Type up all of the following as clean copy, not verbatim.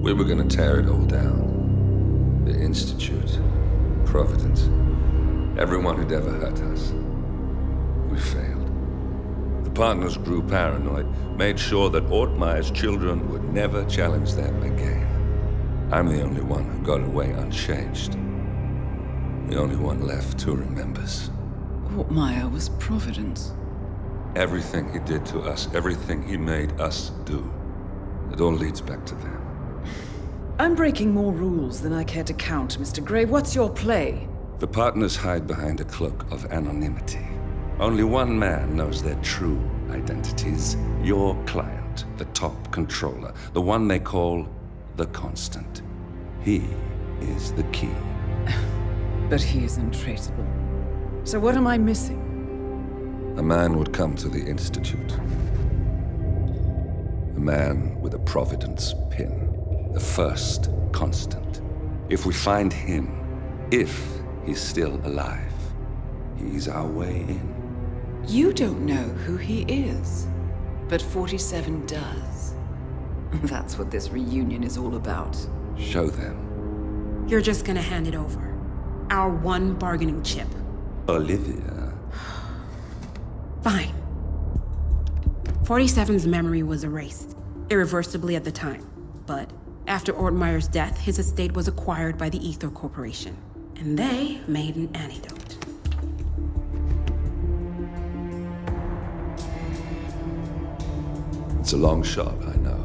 We were gonna tear it all down. The Institute, Providence, everyone who'd ever hurt us. We failed. The partners grew paranoid, made sure that Ortmeyer's children would never challenge them again. I'm the only one who got away unchanged. The only one left who remembers. Ortmeyer was Providence. Everything he did to us, everything he made us do, it all leads back to them. I'm breaking more rules than I care to count, Mr. Gray. What's your play? The partners hide behind a cloak of anonymity. Only one man knows their true identities. Your client, the top controller, the one they call the Constant. He is the key. But he is untraceable. So what am I missing? A man would come to the Institute. A man with a Providence pin. The first Constant. If we find him, if he's still alive, he's our way in. You don't know who he is, but 47 does. That's what this reunion is all about. Show them. You're just gonna hand it over. Our one bargaining chip. Olivia. Fine. 47's memory was erased, irreversibly at the time. But after Ortmeyer's death, his estate was acquired by the Ether Corporation. And they made an antidote. It's a long shot, I know.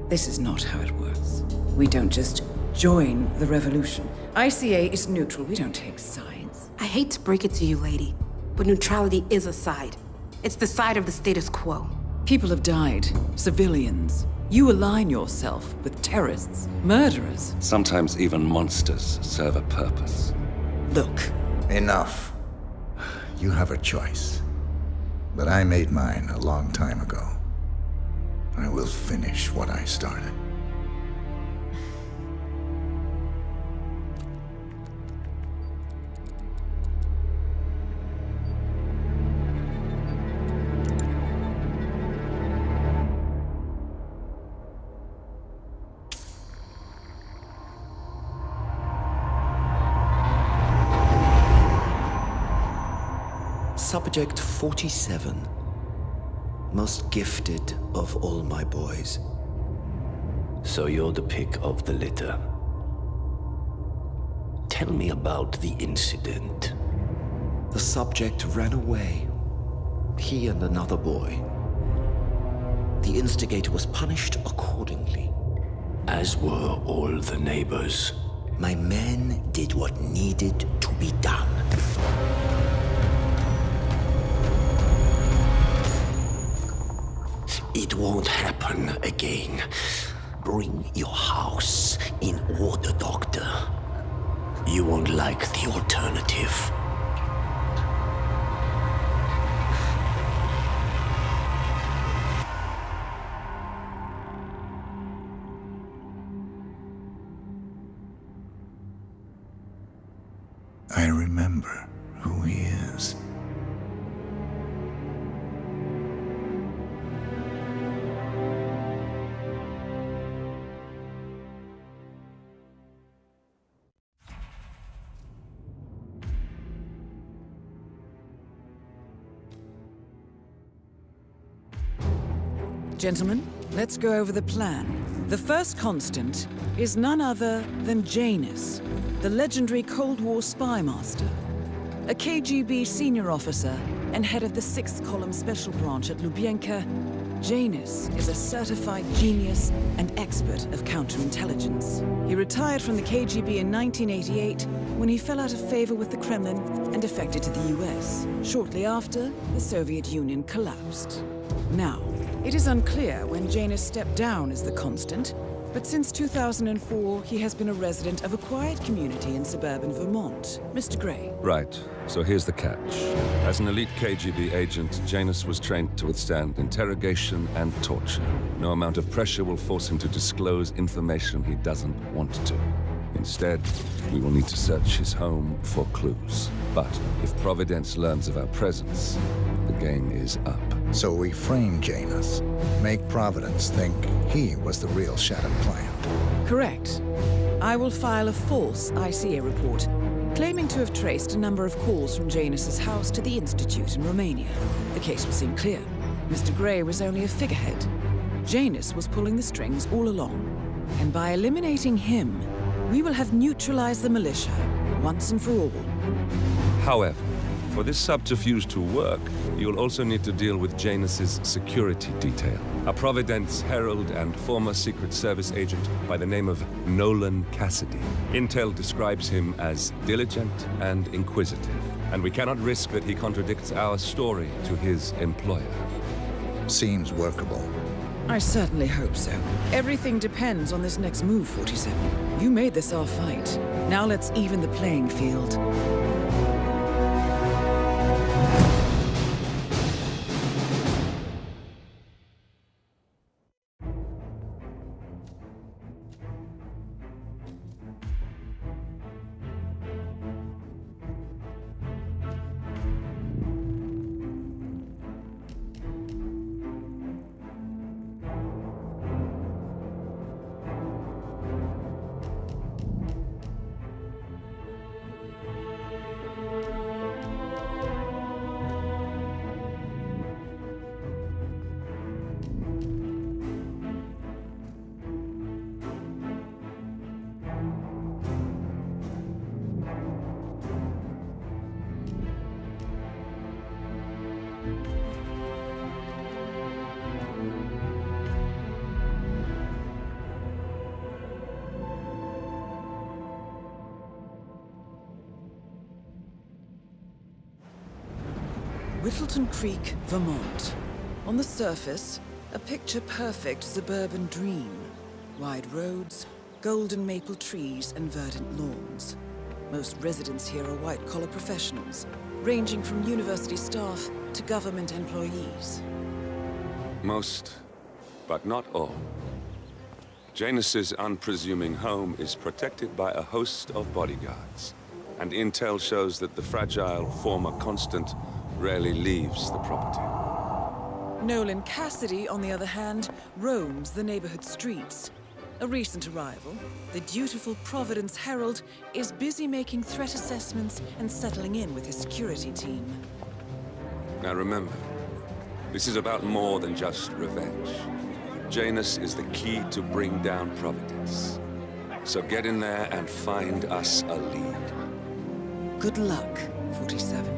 This is not how it works. We don't just join the revolution. ICA is neutral. We don't take sides. I hate to break it to you, lady, but neutrality is a side. It's the side of the status quo. People have died. Civilians. You align yourself with terrorists, murderers. Sometimes even monsters serve a purpose. Look. Enough. You have a choice. But I made mine a long time ago. I will finish what I started. Subject 47. Most gifted of all my boys. So you're the pick of the litter. Tell me about the incident. The subject ran away. He and another boy. The instigator was punished accordingly. As were all the neighbors. My men did what needed to be done. It won't happen again. Bring your house in order, Doctor. You won't like the alternative. I remember who he is. Gentlemen, let's go over the plan. The first Constant is none other than Janus, the legendary Cold War spy master, a KGB senior officer and head of the 6th Column Special Branch at Lubyanka. Janus is a certified genius and expert of counterintelligence. He retired from the KGB in 1988 when he fell out of favor with the Kremlin and defected to the US. Shortly after, the Soviet Union collapsed. Now, it is unclear when Janus stepped down as the Constant, but since 2004, he has been a resident of a quiet community in suburban Vermont. Mr. Gray. Right. So here's the catch. As an elite KGB agent, Janus was trained to withstand interrogation and torture. No amount of pressure will force him to disclose information he doesn't want to. Instead, we will need to search his home for clues. But if Providence learns of our presence, the game is up. So we frame Janus, make Providence think he was the real Shattered client. Correct. I will file a false ICA report, claiming to have traced a number of calls from Janus's house to the Institute in Romania. The case will seem clear. Mr. Gray was only a figurehead. Janus was pulling the strings all along. And by eliminating him, we will have neutralized the militia, once and for all. However, for this subterfuge to work, you'll also need to deal with Janus's security detail. A Providence herald and former Secret Service agent by the name of Nolan Cassidy. Intel describes him as diligent and inquisitive, and we cannot risk that he contradicts our story to his employer. Seems workable. I certainly hope so. Everything depends on this next move, 47. You made this our fight. Now let's even the playing field. Whittleton Creek, Vermont. On the surface, a picture-perfect suburban dream. Wide roads, golden maple trees, and verdant lawns. Most residents here are white-collar professionals, ranging from university staff to government employees. Most, but not all. Janus's unpresuming home is protected by a host of bodyguards, and intel shows that the fragile former Constant rarely leaves the property. Nolan Cassidy, on the other hand, roams the neighborhood streets. A recent arrival, the dutiful Providence Herald is busy making threat assessments and settling in with his security team. Now remember, this is about more than just revenge. Janus is the key to bring down Providence. So get in there and find us a lead. Good luck, 47.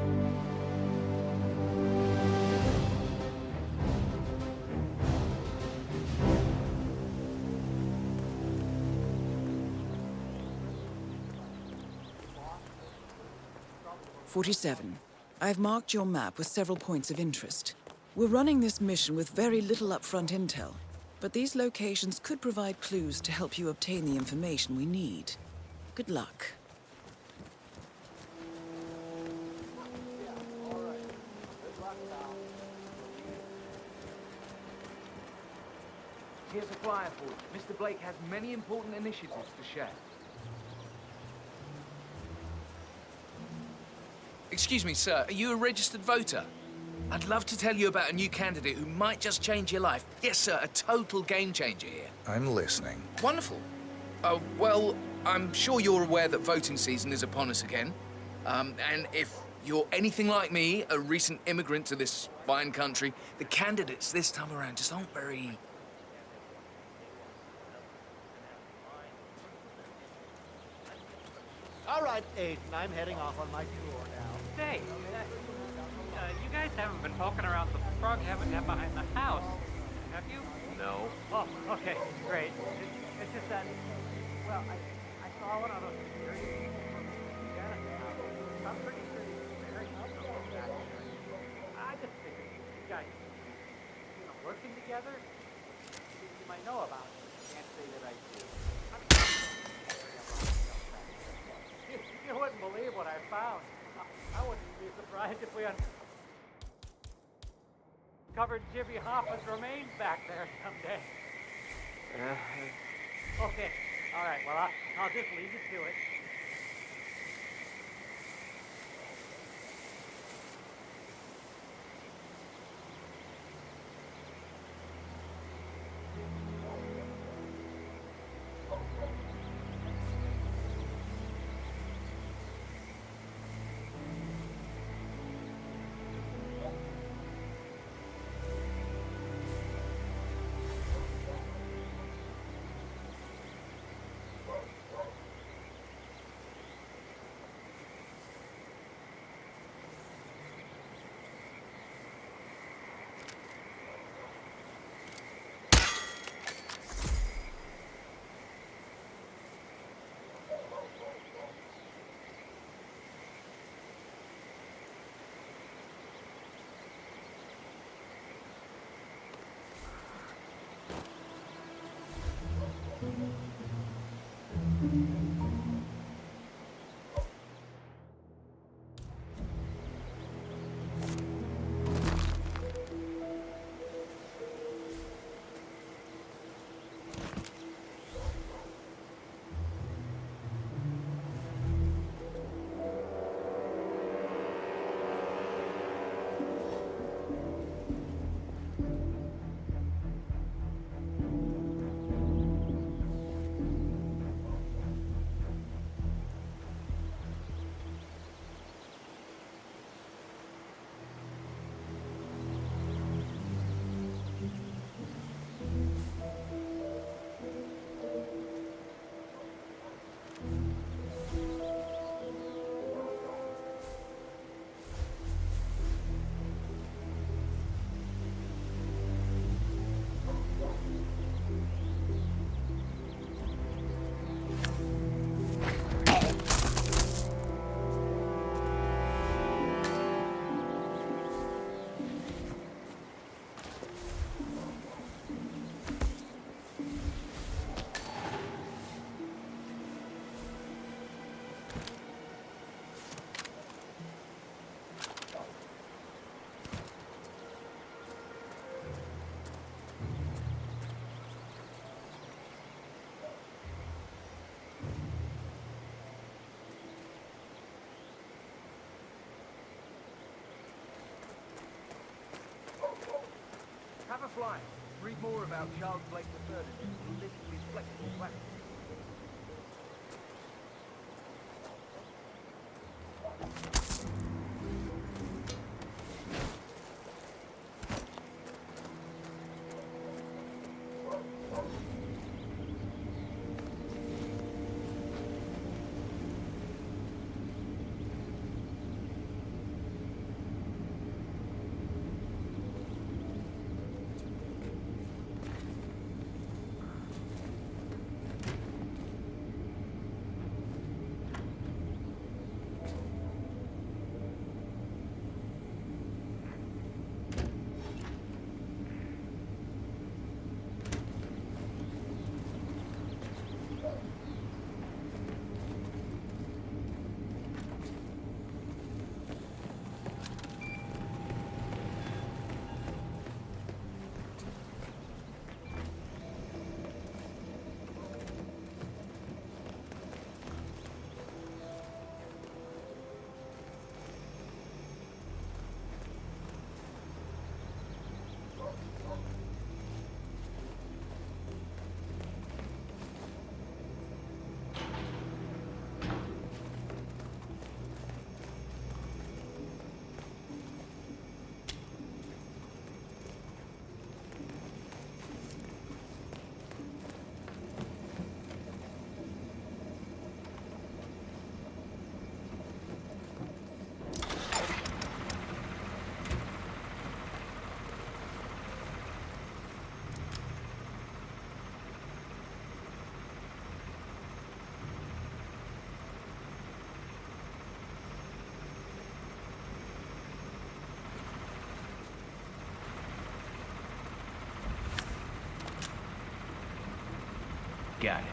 I've marked your map with several points of interest. We're running this mission with very little upfront intel, but these locations could provide clues to help you obtain the information we need. Good luck. Here's a flyer for you. Mr. Blake has many important initiatives to share. Excuse me, sir. Are you a registered voter? I'd love to tell you about a new candidate who might just change your life. Yes, sir, a total game changer here. I'm listening. Wonderful. Well, I'm sure you're aware that voting season is upon us again. And if you're anything like me, a recent immigrant to this fine country, the candidates this time around just aren't very... All right, Aiden, I'm heading off on my tour now. Say, you guys haven't been poking around the frog habitat behind the house, have you? No. Oh, okay, great. It's just that, well, I saw one of those security I'm pretty sure he's very comfortable back there. I just figured you guys, working together, you might know about it. Can't say that I do. You wouldn't believe what I found. I wouldn't be surprised if we uncovered Jimmy Hoffa's remains back there someday. Okay, all right, well, I'll just leave you to it. flying. Read more about Charles Blake III and his politically flexible platform. Got it.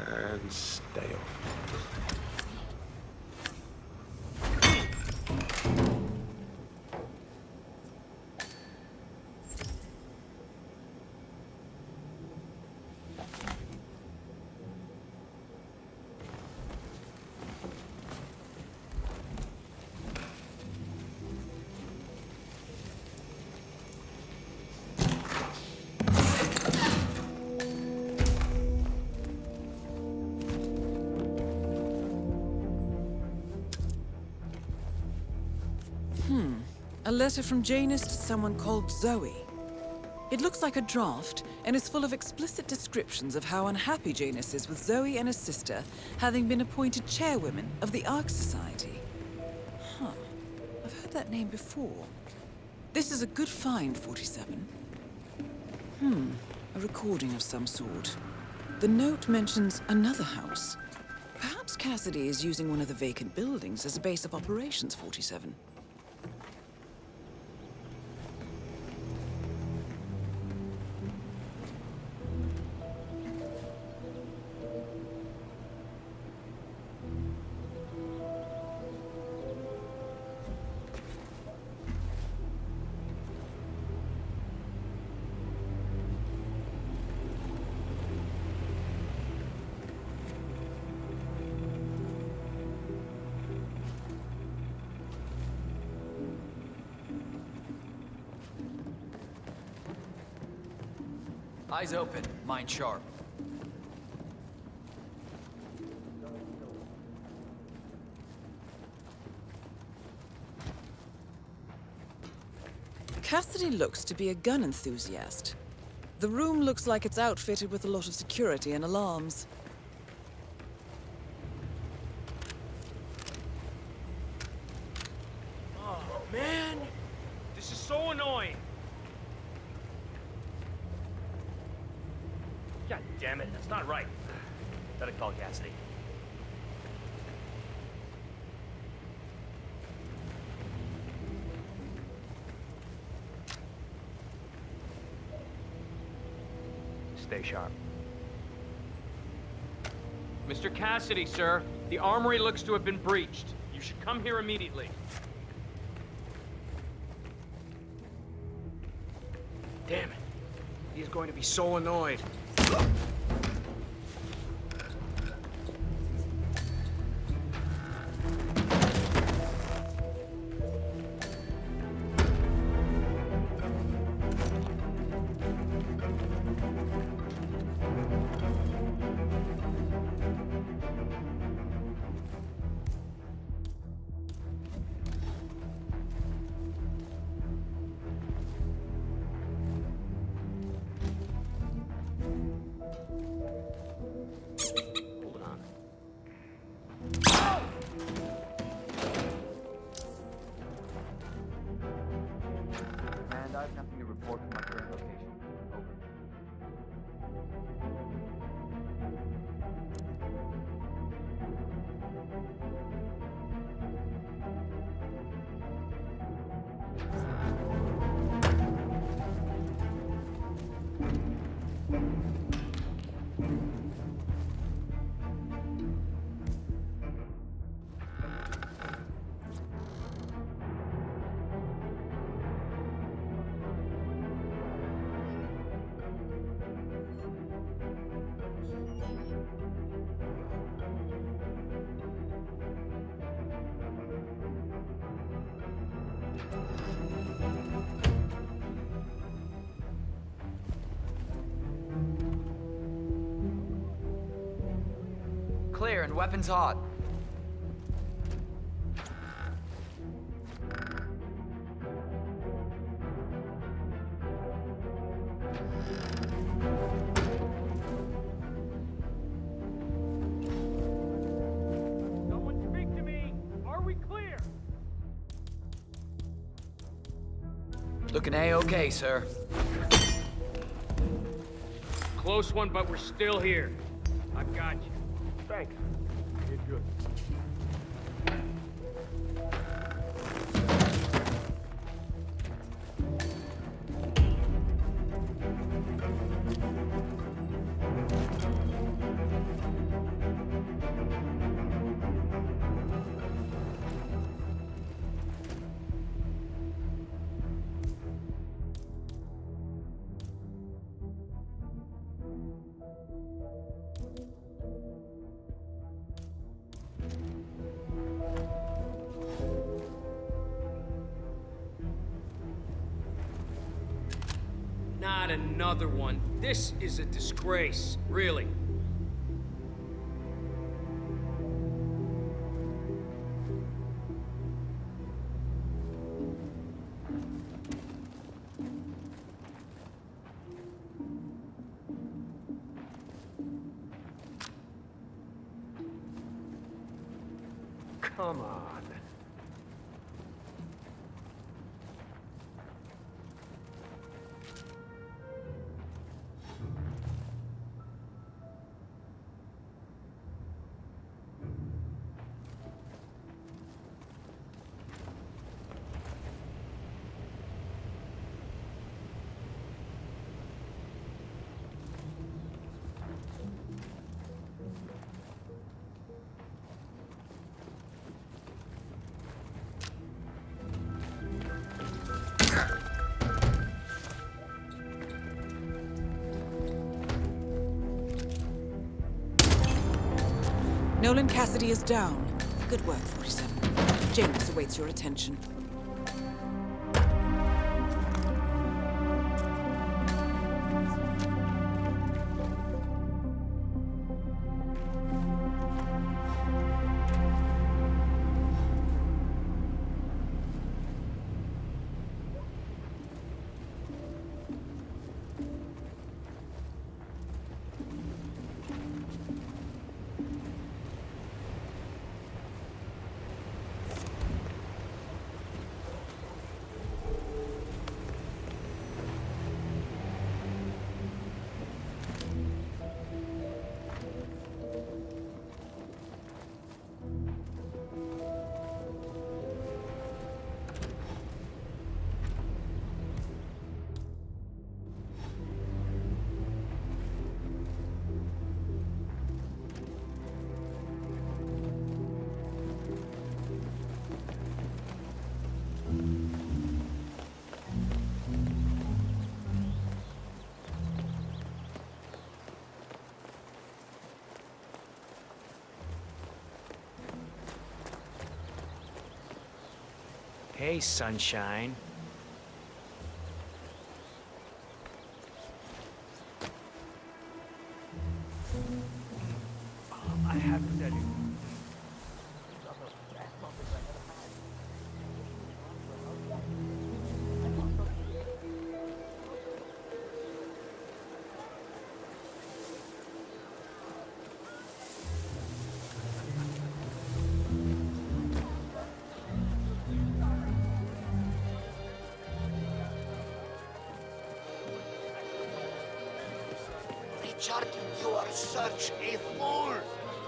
And stay off. A letter from Janus to someone called Zoe. It looks like a draft and is full of explicit descriptions of how unhappy Janus is with Zoe and his sister having been appointed chairwomen of the Ark Society. Huh. I've heard that name before. This is a good find, 47. A recording of some sort. The note mentions another house. Perhaps Cassidy is using one of the vacant buildings as a base of operations, 47. Eyes open, mind sharp. Cassidy looks to be a gun enthusiast. The room looks like it's outfitted with a lot of security and alarms. Oh, man! This is so annoying! God damn it, that's not right. Better call Cassidy. Stay sharp. Mr. Cassidy, sir. The armory looks to have been breached. You should come here immediately. Damn it. He's going to be so annoyed. Clear and weapons hot. Someone speak to me! Are we clear? Looking A-okay, sir. Close one, but we're still here. I've got you. Thanks. You're good. Not another one. This is a disgrace, really. Come on. Nolan Cassidy is down. Good work, 47. James awaits your attention. Hey, sunshine. I have to tell you. Richard, you are such a fool!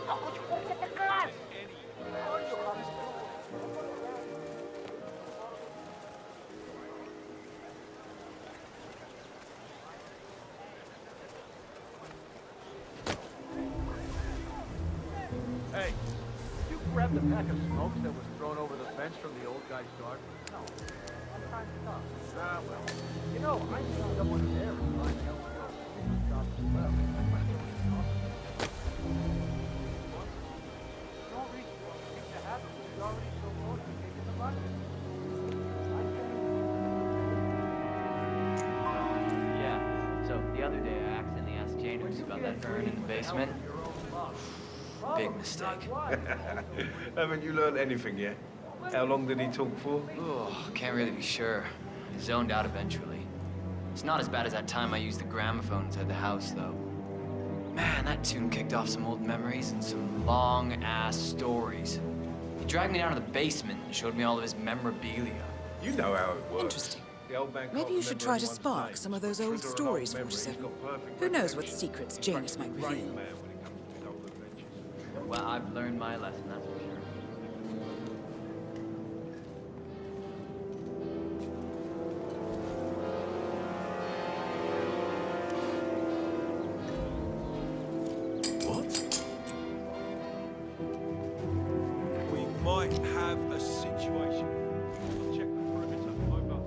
How could you forget the car? Hey, did you grab the pack of smokes that was thrown over the fence from the old guy's garden? No. I'm trying to stop. Ah, well. You know, I knew someone there who might help me out. Stop as well. Don't reach what you think to happen. He's already so close to taking the money. Yeah, so the other day I accidentally asked Janus about that urn in the basement. Big mistake. Haven't you learned anything yet? How long did he talk for? Oh, can't really be sure. Zoned out eventually. It's not as bad as that time I used the gramophone inside the house, though. Man, that tune kicked off some old memories and some long-ass stories. He dragged me down to the basement and showed me all of his memorabilia. You know how it works. Interesting. The old man Maybe can't you should remember try to anyone's spark name. some of those old Trigger an stories for memory, he's 7. got perfect Who knows what recollection. secrets Janus might Right reveal? man when it comes to his old adventures. Well, I've learned my lesson, that's for sure. We might have a situation. I'll check the perimeter. Over.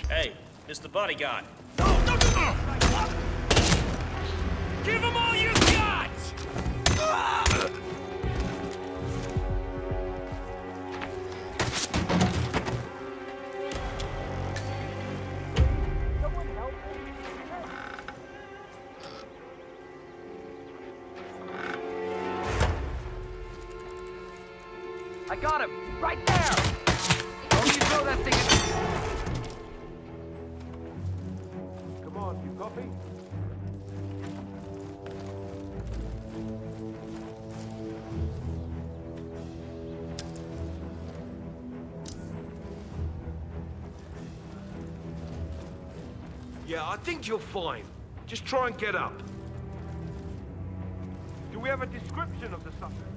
Hey, Mr. Bodyguard. Give him all you got! Someone help me. I got him! Right there! Don't you throw that thing at me! Yeah, I think you're fine. Just try and get up. Do we have a description of the subject?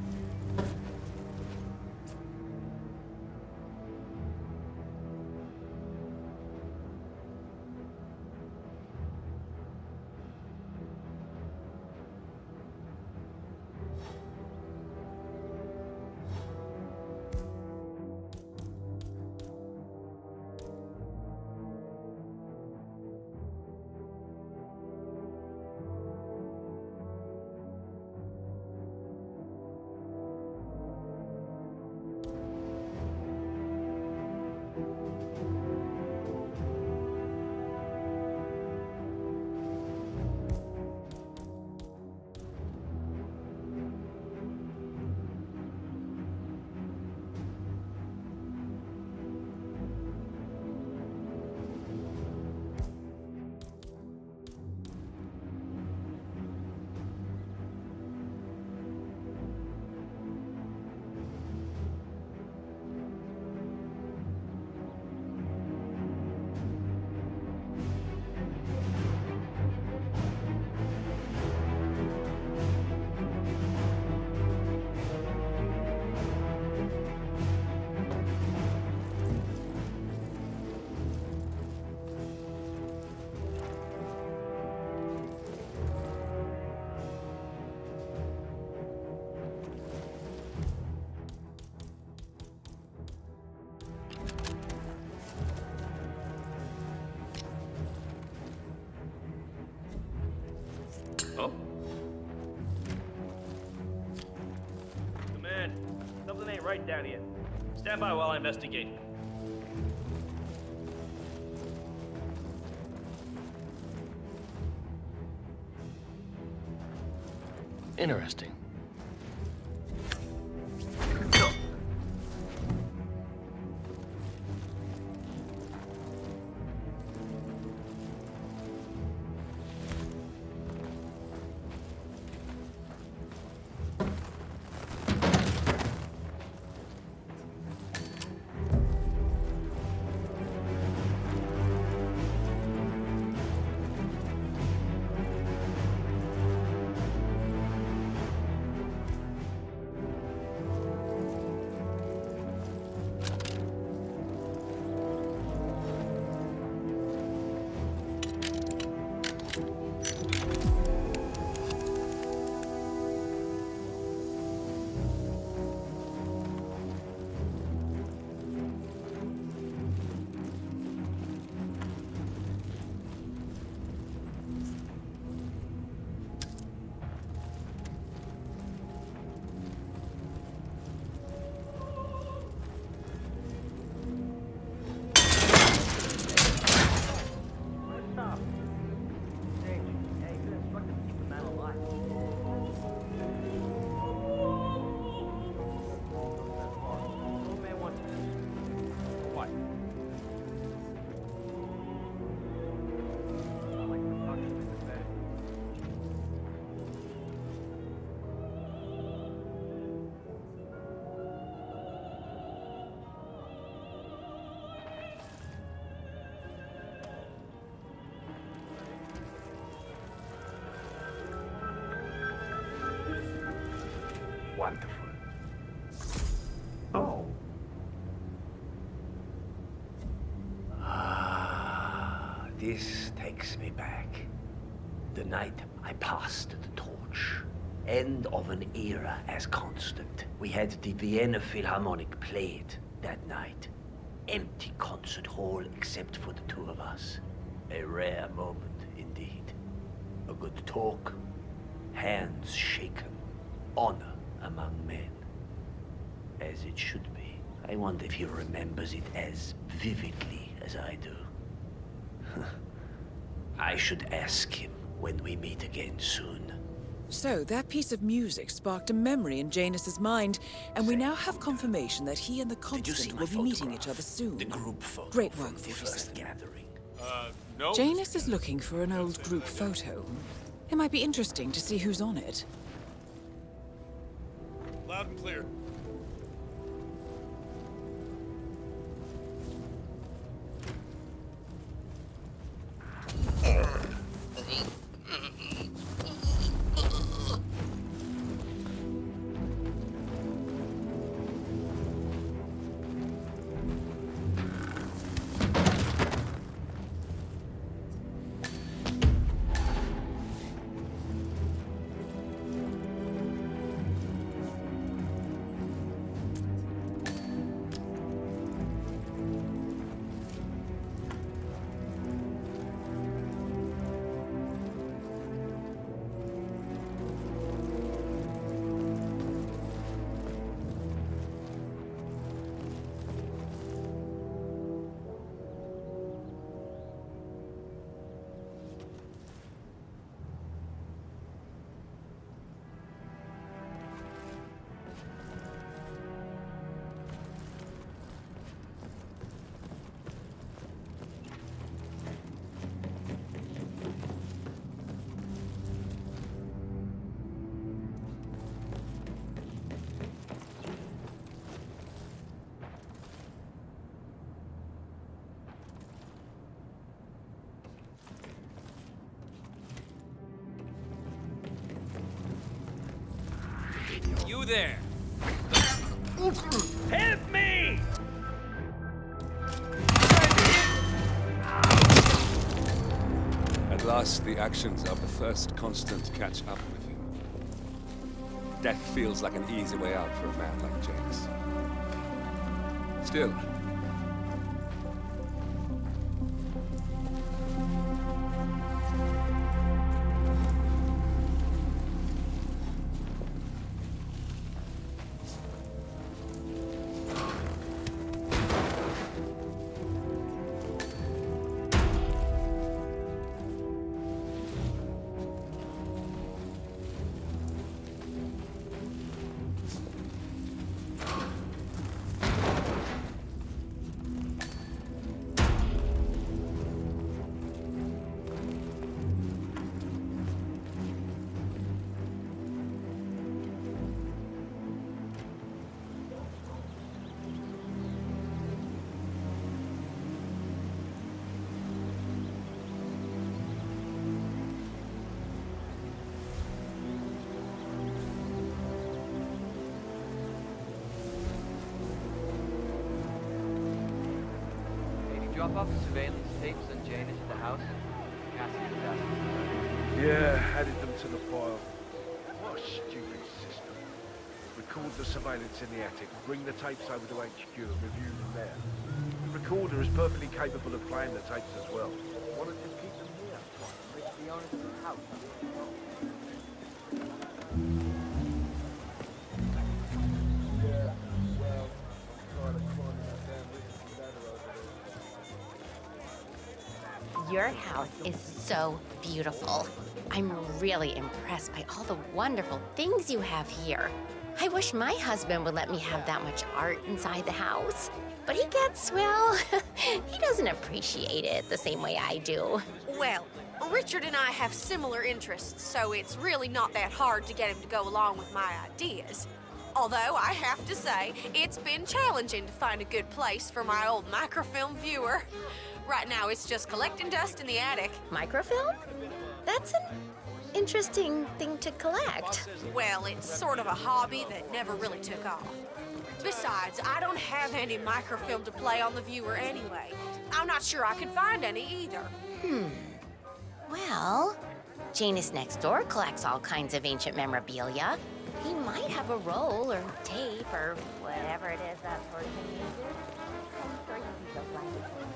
Oh? Command, something ain't right down here. Stand by while I investigate. Interesting. Wonderful. Oh. Ah, this takes me back. The night I passed the torch. End of an era as constant. We had the Vienna Philharmonic played that night. Empty concert hall except for the two of us. A rare moment indeed. A good talk, hands shaken, honor among men. As it should be. I wonder if he remembers it as vividly as I do. I should ask him when we meet again soon. So, that piece of music sparked a memory in Janus's mind, and we now have confirmation that he and the Constant will be meeting each other soon. The group photo. Great work, from the 47. first gathering. No. Janus is looking for an old group photo. It might be interesting to see who's on it. Loud and clear. there! Help me! At last, the actions of the first constant catch up with him. Death feels like an easy way out for a man like Janus. Still, Drop off the surveillance tapes on Janus at the house. Cassie's desk. Yeah, added them to the file. What a stupid system. Record the surveillance in the attic, bring the tapes over to HQ and review them there. The recorder is perfectly capable of playing the tapes as well. Why don't you keep them here? Make the owners of the house. Yeah, well, I'm trying to climb that damn risky ladder over there. Your house is so beautiful. I'm really impressed by all the wonderful things you have here. I wish my husband would let me have that much art inside the house. But he gets, well, he doesn't appreciate it the same way I do. Well, Richard and I have similar interests, so it's really not that hard to get him to go along with my ideas. Although, I have to say, it's been challenging to find a good place for my old microfilm viewer. Right now, it's just collecting dust in the attic. Microfilm? That's an interesting thing to collect. Well, it's sort of a hobby that never really took off. Besides, I don't have any microfilm to play on the viewer anyway. I'm not sure I could find any either. Well, Janus next door collects all kinds of ancient memorabilia. He might have a roll or tape or whatever it is that person uses. I'm sure he'd be so glad to see.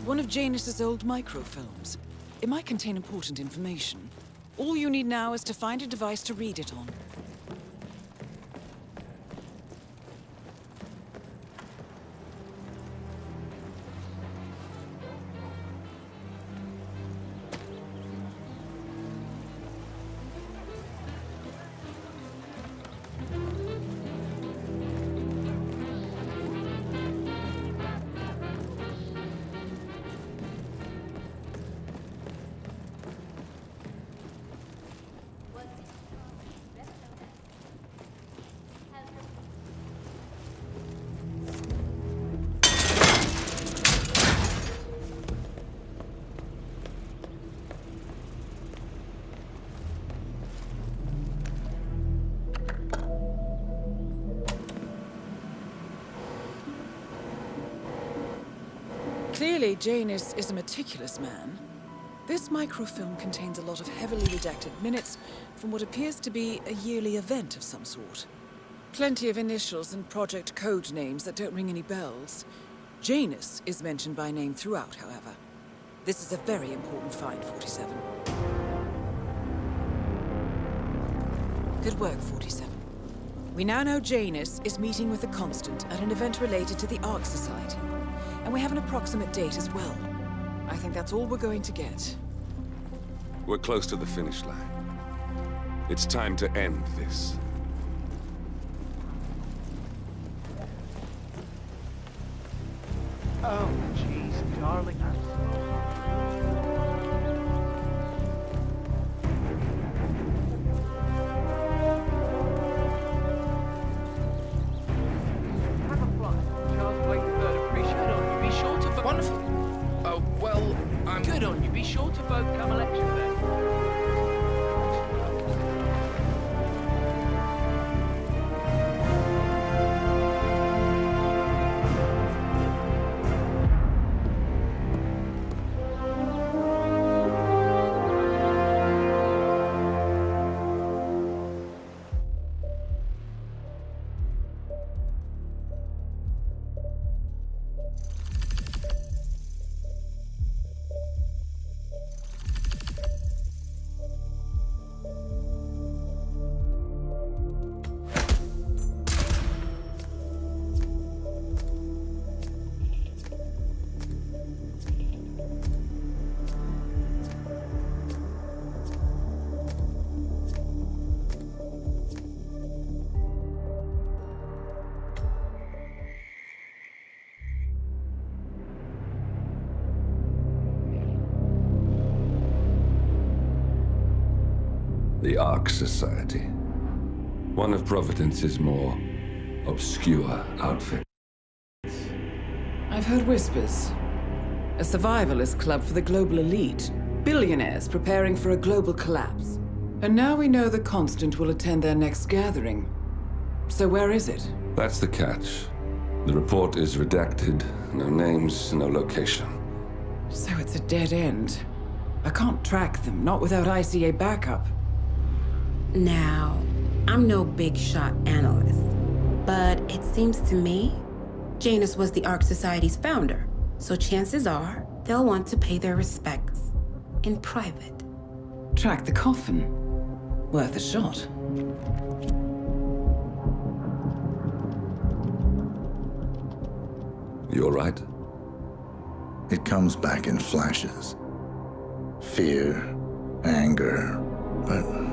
One of Janus's old microfilms. It might contain important information. All you need now is to find a device to read it on. Clearly, Janus is a meticulous man. This microfilm contains a lot of heavily redacted minutes from what appears to be a yearly event of some sort. Plenty of initials and project code names that don't ring any bells. Janus is mentioned by name throughout, however. This is a very important find, 47. Good work, 47. We now know Janus is meeting with the Constant at an event related to the Ark Society. And we have an approximate date as well. I think that's all we're going to get. We're close to the finish line. It's time to end this. Oh, jeez, darling, I'm Wonderful. Well, I'm... Good on you. Be sure to vote come election day. The Ark Society. One of Providence's more obscure outfits. I've heard whispers. A survivalist club for the global elite. Billionaires preparing for a global collapse. And now we know the Constant will attend their next gathering. So where is it? That's the catch. The report is redacted. No names, no location. So it's a dead end. I can't track them, not without ICA backup. Now, I'm no big shot analyst, but it seems to me Janus was the Ark Society's founder, so chances are they'll want to pay their respects in private. Track the coffin. Worth a shot. You all right? It comes back in flashes. Fear, anger, but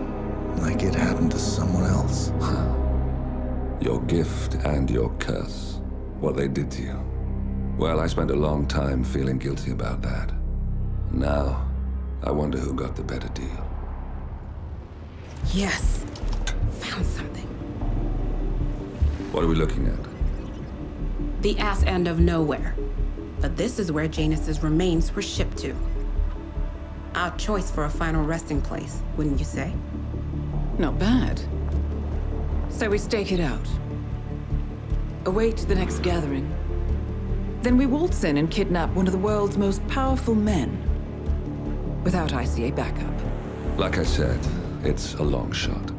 like it happened to someone else. Your gift and your curse. What they did to you. Well, I spent a long time feeling guilty about that. Now, I wonder who got the better deal. Yes. Found something. What are we looking at? The ass end of nowhere. But this is where Janus's remains were shipped to. Our choice for a final resting place, wouldn't you say? Not bad. So we stake it out. Await the next gathering. Then we waltz in and kidnap one of the world's most powerful men. Without ICA backup. Like I said, it's a long shot.